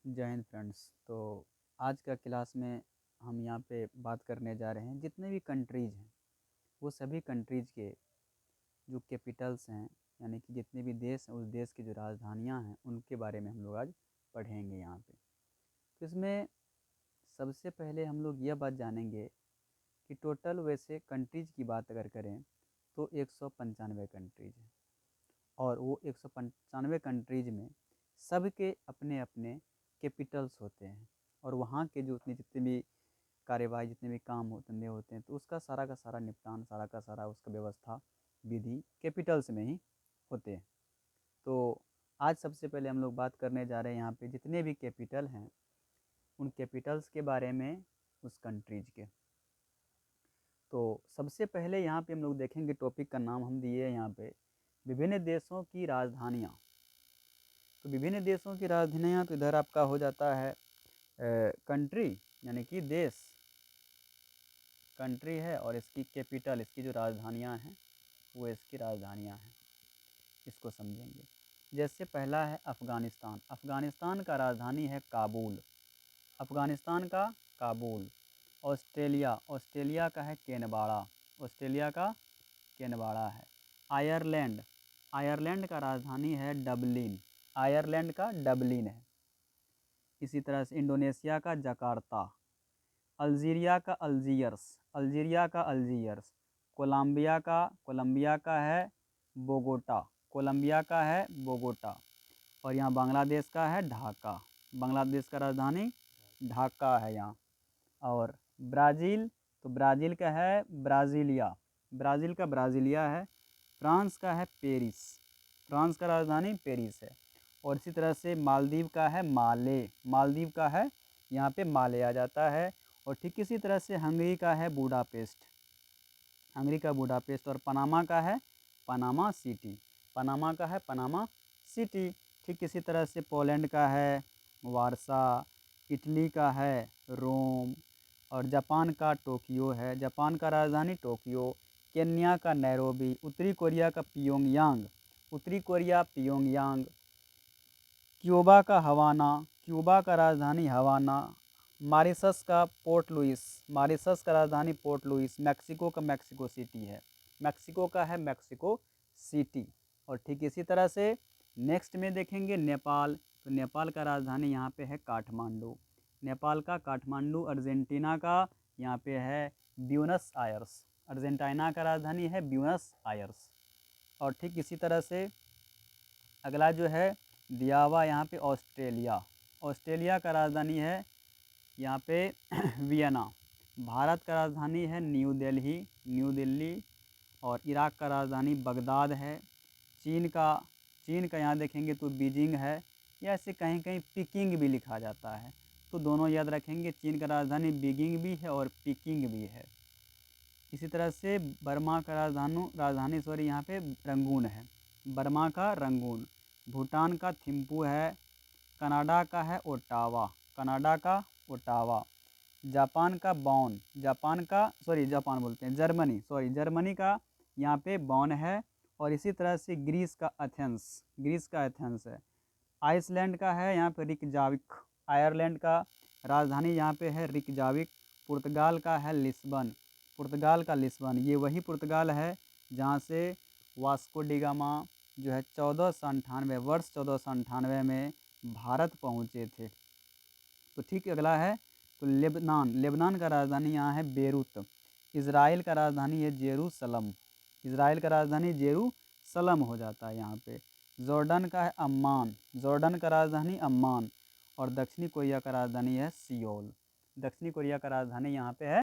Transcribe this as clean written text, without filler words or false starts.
जय हिंद फ्रेंड्स। तो आज का क्लास में हम यहाँ पे बात करने जा रहे हैं जितने भी कंट्रीज़ हैं वो सभी कंट्रीज़ के जो कैपिटल्स हैं, यानी कि जितने भी देश हैं उस देश की जो राजधानियाँ हैं उनके बारे में हम लोग आज पढ़ेंगे यहाँ पे। तो इसमें सबसे पहले हम लोग यह बात जानेंगे कि टोटल वैसे कंट्रीज़ की बात अगर करें तो 195 कंट्रीज़ हैं और वो 195 कंट्रीज़ में सब के अपने अपने कैपिटल्स होते हैं और वहाँ के जो उतने जितने भी कार्यवाही जितने भी काम धंधे होते हैं तो उसका सारा का सारा निपटान सारा का सारा उसका व्यवस्था विधि कैपिटल्स में ही होते हैं। तो आज सबसे पहले हम लोग बात करने जा रहे हैं यहाँ पे जितने भी कैपिटल हैं उन कैपिटल्स के बारे में उस कंट्रीज़ के। तो सबसे पहले यहाँ पे हम लोग देखेंगे, टॉपिक का नाम हम दिए हैं यहाँ पे विभिन्न देशों की राजधानियाँ। तो विभिन्न देशों की राजधानियाँ, तो इधर आपका हो जाता है कंट्री यानी कि देश, कंट्री है और इसकी कैपिटल, इसकी जो राजधानियाँ हैं वो इसकी राजधानियाँ हैं, इसको समझेंगे। जैसे पहला है अफ़गानिस्तान। अफ़गानिस्तान का राजधानी है काबुल, अफ़गानिस्तान का काबुल। ऑस्ट्रेलिया, ऑस्ट्रेलिया का है कैनबरा, ऑस्ट्रेलिया का कैनबरा है। आयरलैंड, आयरलैंड का राजधानी है डबलिन, आयरलैंड का डबलिन है। इसी तरह से इंडोनेशिया का जकार्ता, अल्जीरिया का अल्जीयर्स, अल्जीरिया का अल्जीयर्स। कोलंबिया का है बोगोटा, कोलंबिया का है बोगोटा। और यहाँ बांग्लादेश का है ढाका, बांग्लादेश का राजधानी ढाका है यहाँ। और ब्राज़ील, तो ब्राज़ील का है ब्राज़ीलिया, ब्राज़ील का ब्राज़ीलिया है। फ्रांस का है पेरिस, फ्रांस का राजधानी पेरिस है। और इसी तरह से मालदीव का है माले, मालदीव का है यहाँ पे माले आ जाता है। और ठीक इसी तरह से हंगरी का है बुडापेस्ट, हंगरी का बुडापेस्ट। और पनामा का है पनामा सिटी, पनामा का है पनामा सिटी। ठीक इसी तरह से पोलैंड का है वारसा, इटली का है रोम। और जापान का टोक्यो है, जापान का राजधानी टोक्यो। केन्या का नैरोबी, उत्तरी कोरिया का पियोंगयांग, उत्तरी कोरिया पियोंगयांग। क्यूबा का हवाना, क्यूबा का राजधानी हवाना। मॉरिशस का पोर्ट लुइस, मॉरिशस का राजधानी पोर्ट लुइस। मैक्सिको का मैक्सिको सिटी है, मैक्सिको का है मैक्सिको सिटी। और ठीक इसी तरह से नेक्स्ट में देखेंगे नेपाल, तो नेपाल का राजधानी यहाँ पे है काठमांडू, नेपाल का काठमांडू। अर्जेंटीना का यहाँ पे है ब्यूनस आयर्स, अर्जेंटीना का राजधानी है ब्यूनस आयर्स। और ठीक इसी तरह से अगला जो है दिया हुआ यहाँ पे ऑस्ट्रेलिया, ऑस्ट्रेलिया का राजधानी है यहाँ पे वियना। भारत का राजधानी है न्यू दिल्ली, न्यू दिल्ली। और इराक का राजधानी बगदाद है। चीन का यहाँ देखेंगे तो बीजिंग है, या ऐसे कहीं कहीं पिकिंग भी लिखा जाता है, तो दोनों याद रखेंगे। चीन का राजधानी बीजिंग भी है और पिकिंग भी है। इसी तरह से बर्मा का राजधानी यहाँ पे रंगून है, बर्मा का रंगून। भूटान का थिम्पू है। कनाडा का है ओटावा, कनाडा का ओटावा। जापान का बॉन, जापान बोलते हैं जर्मनी, जर्मनी का यहाँ पे बॉन है। और इसी तरह से ग्रीस का एथेंस, ग्रीस का एथेंस है। आइसलैंड का है यहाँ पे रिकजाविक, आयरलैंड का राजधानी यहाँ पे है रिकजाविक। पुर्तगाल का है लिस्बन, पुर्तगाल का लिस्बन। ये वही पुर्तगाल है जहाँ से वास्को डी गामा जो है 1498 वर्ष 1498 में भारत पहुँचे थे। तो ठीक अगला है तो लेबनान, लेबनान का राजधानी यहाँ है बेरूत। इज़राइल का राजधानी है जेरूसलम, इज़राइल का राजधानी जेरूसलम हो जाता है यहाँ पे। जॉर्डन का है अम्मान, जॉर्डन का राजधानी अम्मान। और दक्षिणी कोरिया का राजधानी है सियोल, दक्षिणी कोरिया का राजधानी यहाँ पे है